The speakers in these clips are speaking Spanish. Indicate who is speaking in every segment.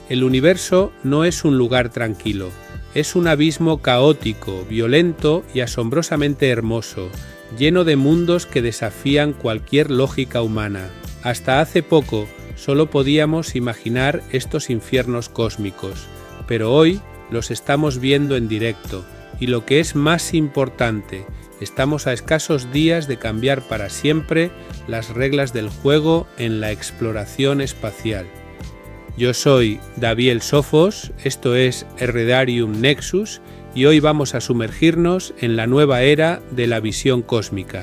Speaker 1: El universo no es un lugar tranquilo, es un abismo caótico, violento y asombrosamente hermoso, lleno de mundos que desafían cualquier lógica humana. Hasta hace poco solo podíamos imaginar estos infiernos cósmicos, pero hoy los estamos viendo en directo y lo que es más importante, estamos a escasos días de cambiar para siempre las reglas del juego en la exploración espacial. Yo soy Daviel Sofos, esto es Herredarium Nexus y hoy vamos a sumergirnos en la nueva era de la visión cósmica.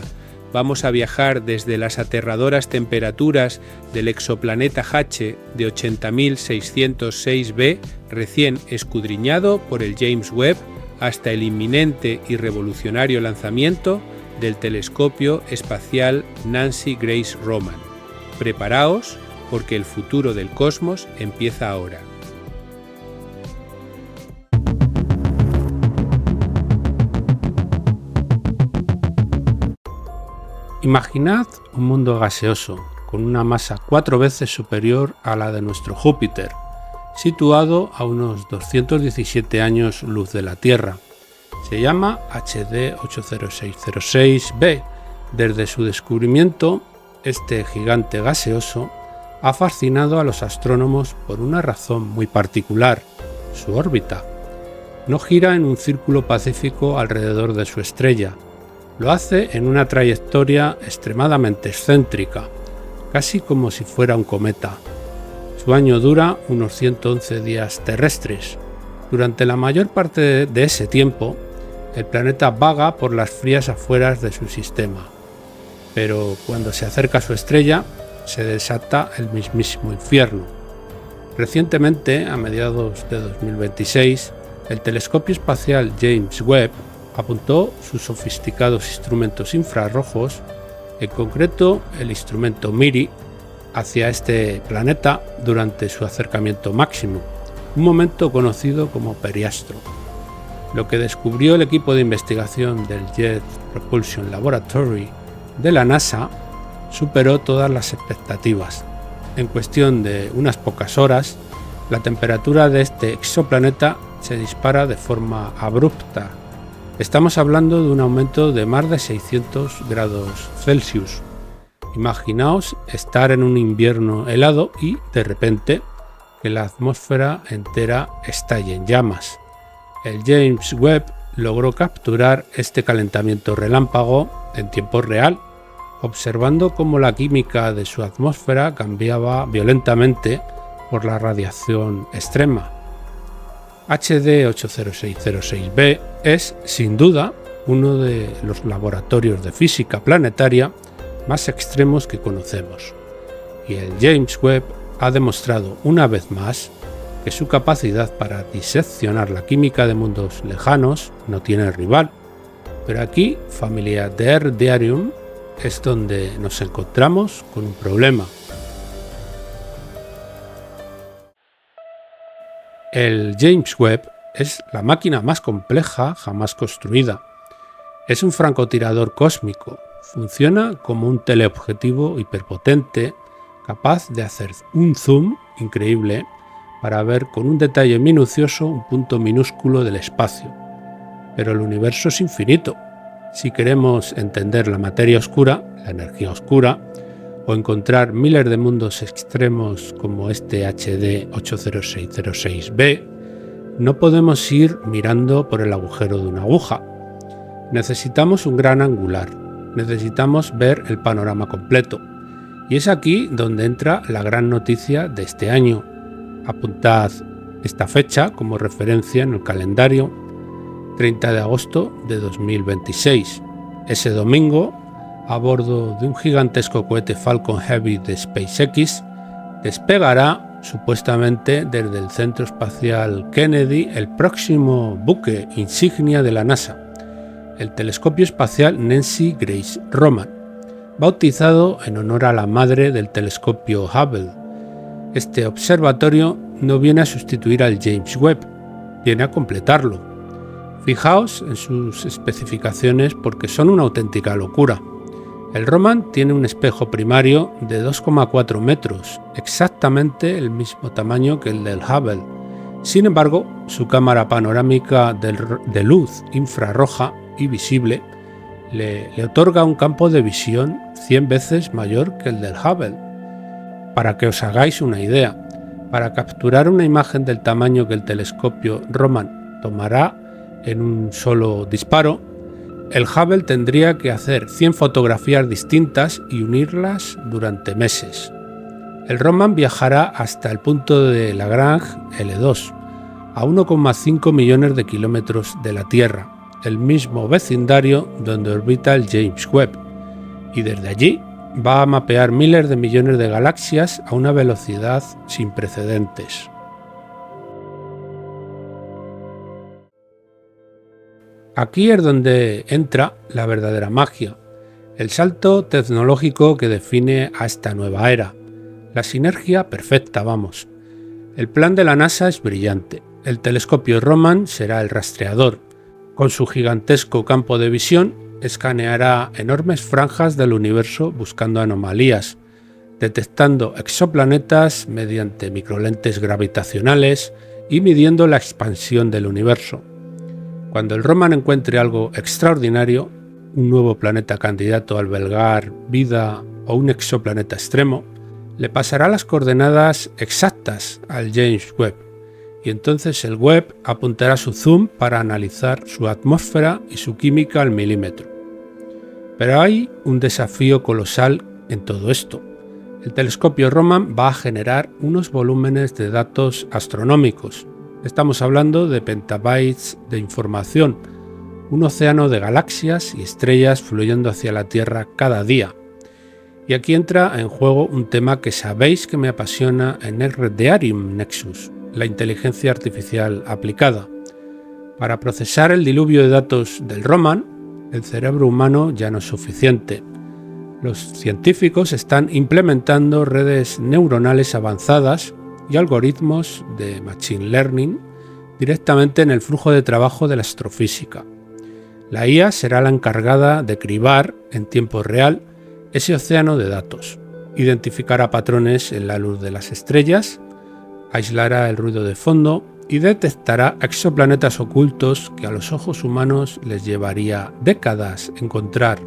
Speaker 1: Vamos a viajar desde las aterradoras temperaturas del exoplaneta H de 80.606b, recién escudriñado por el James Webb, hasta el inminente y revolucionario lanzamiento del telescopio espacial Nancy Grace Roman. Preparaos, porque el futuro del cosmos empieza ahora. Imaginad un mundo gaseoso, con una masa 4 veces superior a la de nuestro Júpiter, situado a unos 217 años luz de la Tierra. Se llama HD 80606b. Desde su descubrimiento, este gigante gaseoso ha fascinado a los astrónomos por una razón muy particular: su órbita. No gira en un círculo pacífico alrededor de su estrella, lo hace en una trayectoria extremadamente excéntrica, casi como si fuera un cometa. Su año dura unos 111 días terrestres. Durante la mayor parte de ese tiempo, el planeta vaga por las frías afueras de su sistema. Pero cuando se acerca a su estrella, se desata el mismísimo infierno. Recientemente, a mediados de 2026, el telescopio espacial James Webb apuntó sus sofisticados instrumentos infrarrojos, en concreto el instrumento MIRI, hacia este planeta durante su acercamiento máximo, un momento conocido como periastro. Lo que descubrió el equipo de investigación del Jet Propulsion Laboratory de la NASA superó todas las expectativas. En cuestión de unas pocas horas, la temperatura de este exoplaneta se dispara de forma abrupta. Estamos hablando de un aumento de más de 600 grados Celsius. Imaginaos estar en un invierno helado y, de repente, que la atmósfera entera estalle en llamas. El James Webb logró capturar este calentamiento relámpago en tiempo real, observando cómo la química de su atmósfera cambiaba violentamente por la radiación extrema. HD 80606b es, sin duda, uno de los laboratorios de física planetaria más extremos que conocemos, y el James Webb ha demostrado una vez más que su capacidad para diseccionar la química de mundos lejanos no tiene rival. Pero aquí, familia de Herediarium, es donde nos encontramos con un problema. El James Webb es la máquina más compleja jamás construida. Es un francotirador cósmico. Funciona como un teleobjetivo hiperpotente, capaz de hacer un zoom increíble para ver con un detalle minucioso un punto minúsculo del espacio. Pero el universo es infinito. Si queremos entender la materia oscura, la energía oscura, o encontrar miles de mundos extremos como este HD 80606b, no podemos ir mirando por el agujero de una aguja. Necesitamos un gran angular, necesitamos ver el panorama completo. Y es aquí donde entra la gran noticia de este año. Apuntad esta fecha como referencia en el calendario: 30 de agosto de 2026. Ese domingo, a bordo de un gigantesco cohete Falcon Heavy de SpaceX, despegará supuestamente desde el Centro Espacial Kennedy el próximo buque insignia de la NASA, el telescopio espacial Nancy Grace Roman, bautizado en honor a la madre del telescopio Hubble. Este observatorio no viene a sustituir al James Webb, viene a completarlo. Fijaos en sus especificaciones porque son una auténtica locura. El Roman tiene un espejo primario de 2,4 metros, exactamente el mismo tamaño que el del Hubble. Sin embargo, su cámara panorámica de luz infrarroja y visible le otorga un campo de visión 100 veces mayor que el del Hubble. Para que os hagáis una idea, para capturar una imagen del tamaño que el telescopio Roman tomará en un solo disparo, el Hubble tendría que hacer 100 fotografías distintas y unirlas durante meses. El Roman viajará hasta el punto de Lagrange L2, a 1,5 millones de kilómetros de la Tierra, el mismo vecindario donde orbita el James Webb, y desde allí va a mapear miles de millones de galaxias a una velocidad sin precedentes. Aquí es donde entra la verdadera magia, el salto tecnológico que define a esta nueva era, la sinergia perfecta, vamos. El plan de la NASA es brillante. El telescopio Roman será el rastreador. Con su gigantesco campo de visión, escaneará enormes franjas del universo buscando anomalías, detectando exoplanetas mediante microlentes gravitacionales y midiendo la expansión del universo. Cuando el Roman encuentre algo extraordinario, un nuevo planeta candidato a albergar vida o un exoplaneta extremo, le pasará las coordenadas exactas al James Webb, y entonces el Webb apuntará su zoom para analizar su atmósfera y su química al milímetro. Pero hay un desafío colosal en todo esto. El telescopio Roman va a generar unos volúmenes de datos astronómicos. Estamos hablando de petabytes de información, un océano de galaxias y estrellas fluyendo hacia la Tierra cada día. Y aquí entra en juego un tema que sabéis que me apasiona en el Redearium Nexus, la inteligencia artificial aplicada. Para procesar el diluvio de datos del Roman, el cerebro humano ya no es suficiente. Los científicos están implementando redes neuronales avanzadas y algoritmos de Machine Learning directamente en el flujo de trabajo de la astrofísica. La IA será la encargada de cribar en tiempo real ese océano de datos, identificará patrones en la luz de las estrellas, aislará el ruido de fondo y detectará exoplanetas ocultos que a los ojos humanos les llevaría décadas encontrar.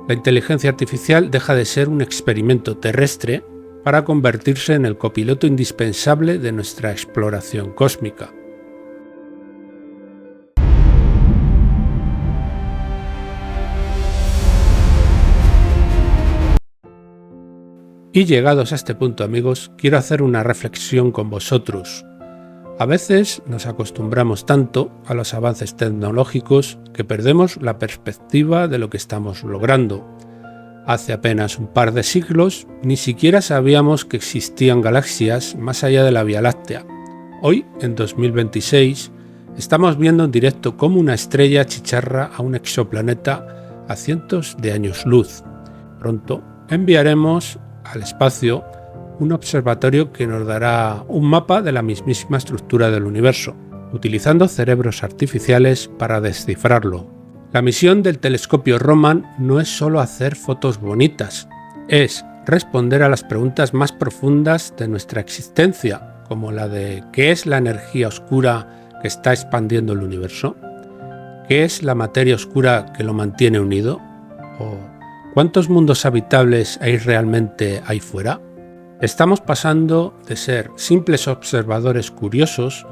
Speaker 1: La inteligencia artificial deja de ser un experimento terrestre para convertirse en el copiloto indispensable de nuestra exploración cósmica. Y llegados a este punto, amigos, quiero hacer una reflexión con vosotros. A veces nos acostumbramos tanto a los avances tecnológicos que perdemos la perspectiva de lo que estamos logrando. Hace apenas un par de siglos ni siquiera sabíamos que existían galaxias más allá de la Vía Láctea. Hoy, en 2026, estamos viendo en directo cómo una estrella achicharra a un exoplaneta a cientos de años luz. Pronto enviaremos al espacio un observatorio que nos dará un mapa de la mismísima estructura del universo, utilizando cerebros artificiales para descifrarlo. La misión del telescopio Roman no es solo hacer fotos bonitas, es responder a las preguntas más profundas de nuestra existencia, como la de ¿qué es la energía oscura que está expandiendo el universo? ¿Qué es la materia oscura que lo mantiene unido? ¿O cuántos mundos habitables hay realmente ahí fuera? Estamos pasando de ser simples observadores curiosos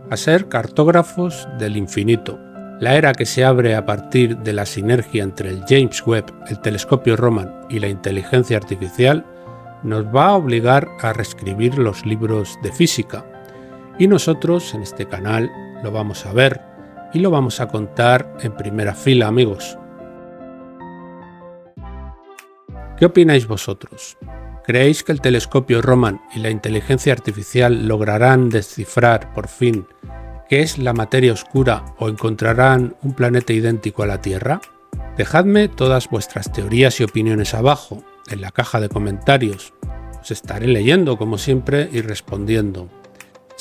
Speaker 1: a ser cartógrafos del infinito. La era que se abre a partir de la sinergia entre el James Webb, el telescopio Roman y la inteligencia artificial nos va a obligar a reescribir los libros de física. Y nosotros en este canal lo vamos a ver y lo vamos a contar en primera fila, amigos. ¿Qué opináis vosotros? ¿Creéis que el telescopio Roman y la inteligencia artificial lograrán descifrar por fin qué es la materia oscura o encontrarán un planeta idéntico a la Tierra? Dejadme todas vuestras teorías y opiniones abajo, en la caja de comentarios. Os estaré leyendo como siempre y respondiendo.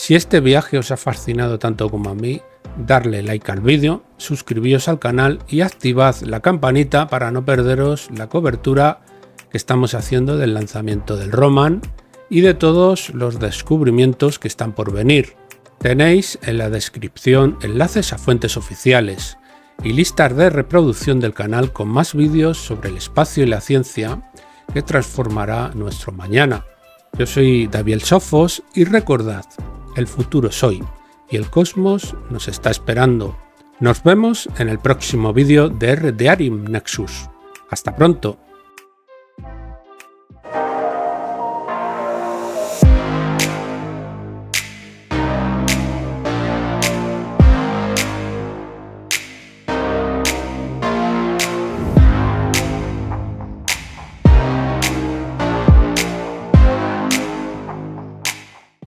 Speaker 1: Si este viaje os ha fascinado tanto como a mí, darle like al vídeo, suscribíos al canal y activad la campanita para no perderos la cobertura que estamos haciendo del lanzamiento del Roman y de todos los descubrimientos que están por venir. Tenéis en la descripción enlaces a fuentes oficiales y listas de reproducción del canal con más vídeos sobre el espacio y la ciencia que transformará nuestro mañana. Yo soy Daviel Sofos y recordad, el futuro es hoy y el cosmos nos está esperando. Nos vemos en el próximo vídeo de R de Arim Nexus. Hasta pronto.